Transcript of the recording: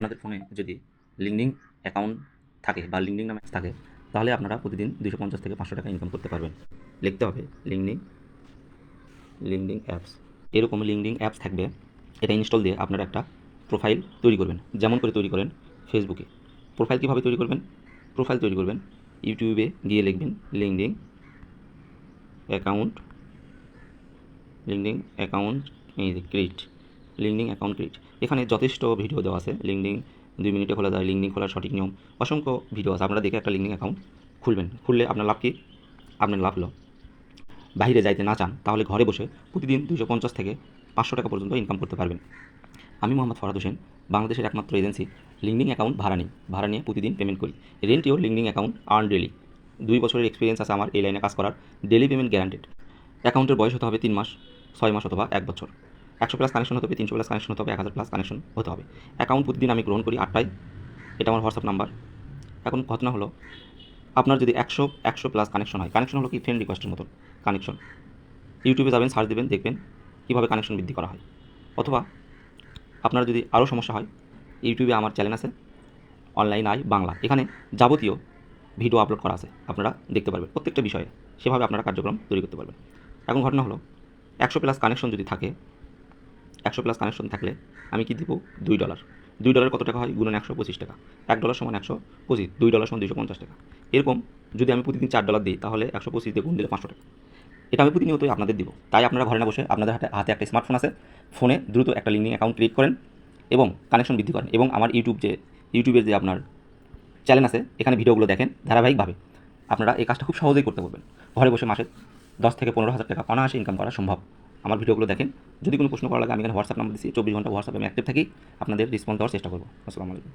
আপনাদের ফোনে যদি লিঙ্কডিন অ্যাকাউন্ট থাকে বা লিঙ্কডিন নামে থাকে তাহলে আপনারা প্রতিদিন 250 থেকে 500 টাকা ইনকাম করতে পারবেন। লিখতে হবে লিঙ্কডিন অ্যাপস। এরকম লিঙ্কডিন অ্যাপস থাকবে, এটা ইনস্টল দিয়ে আপনারা একটা প্রোফাইল তৈরি করবেন, যেমন করে তৈরি করেন ফেসবুকে। প্রোফাইল কীভাবে তৈরি করবেন? প্রোফাইল তৈরি করবেন, ইউটিউবে গিয়ে লিখবেন LinkedIn account LinkedIn account create LinkedIn account create. এখানে যথেষ্ট ভিডিও দেওয়া আছে। লিঙ্কডিন 2 মিনিটে খোলা যায়, লিঙ্কডিন খোলার সঠিক নিয়ম, অসংখ্য ভিডিও আছে। আপনারা দেখে একটা লিঙ্কডিন অ্যাকাউন্ট খুলবেন। খুললে আপনার লাভ কী? আপনার লাভ হলো, বাইরে যাইতে না চান তাহলে ঘরে বসে প্রতিদিন 250 থেকে 500 টাকা পর্যন্ত ইনকাম করতে পারবেন। আমি মোহাম্মদ ফরহাদ হোসেন, বাংলাদেশের একমাত্র এজেন্সি লিঙ্কডিন অ্যাকাউন্ট ভাড়া নিয়ে প্রতিদিন পেমেন্ট করি। Rent your LinkedIn account earn daily. 2 বছরের এক্সপিরিয়েন্স আছে আমার এই লাইনে কাজ করার। Daily payment guaranteed. অ্যাকাউন্টের বয়স হতে হবে 3 মাস, 6 মাস অথবা 1 বছর। 100 প্লাস কানেকশন হতে হবে, 300 প্লাস কানেকশন হতে হবে, 1000 প্লাস কানেকশন হতে হবে। অ্যাকাউন্ট প্রতিদিন আমি গ্রহণ করি 8টায়। এটা আমার হোয়াটসঅ্যাপ নাম্বার। এখন ঘটনা হলো, আপনার যদি 100 প্লাস কানেকশন হয়, কানেকশন হলো কি ফ্রেন্ড রিকোয়েস্টের মতো কানেকশন। ইউটিউবে যাবেন, সার্চ দেবেন, দেখবেন কীভাবে কানেকশন বৃদ্ধি করা হয়। অথবা আপনার যদি আরও সমস্যা হয়, ইউটিউবে আমার চ্যানেল আছে অনলাইন আই বাংলা। এখানে যাবতীয় ভিডিও আপলোড করা আছে, আপনারা দেখতে পারবেন প্রত্যেকটা বিষয়ে। সেভাবে আপনারা কার্যক্রম তৈরি করতে পারবেন। এখন ঘটনা হলো, 100 প্লাস কানেকশন যদি থাকে, 100 প্লাস কানেকশন থাকলে আমি কি দিব? $2। $2 কত টাকা হয়? গুণন 125 টাকা। $1 সমান 125, $2 সমান 250 টাকা। এরকম যদি আমি প্রতিদিন $4 দিই তাহলে 125 দিয়ে গুণ দিলে 500 টাকা। এটা আমি প্রতিনিয়তই আপনাদের দিব। তাই আপনারা ঘরে না বসে, আপনাদের হাতে একটা স্মার্টফোন আছে, ফোনে দ্রুত একটা লিঙ্কডিন অ্যাকাউন্ট ক্রিয়েট করেন এবং কানেকশন বৃদ্ধি করেন। এবং আমার ইউটিউবের যে আপনার চ্যানেল আছে, এখানে ভিডিওগুলো দেখেন ধারাবাহিকভাবে। আপনারা এই কাজটা খুব সহজেই করতে পারবেন। ঘরে বসে মাসে 10 থেকে 15,000 টাকা অনায়াসে ইনকাম করা সম্ভব। আমার ভিডিওগুলো দেখেন। যদি কোনো প্রশ্ন করা লাগে, আমি এখানে হোয়াটসঅ্যাপ নাম্বার দিচ্ছি। 24 ঘন্টা হোয়াটসঅ্যাপে আমি অ্যাক্টিভ থাকি। আপনাদের রেসপন্স দেওয়ার চেষ্টা করব। আসসালামু আলাইকুম।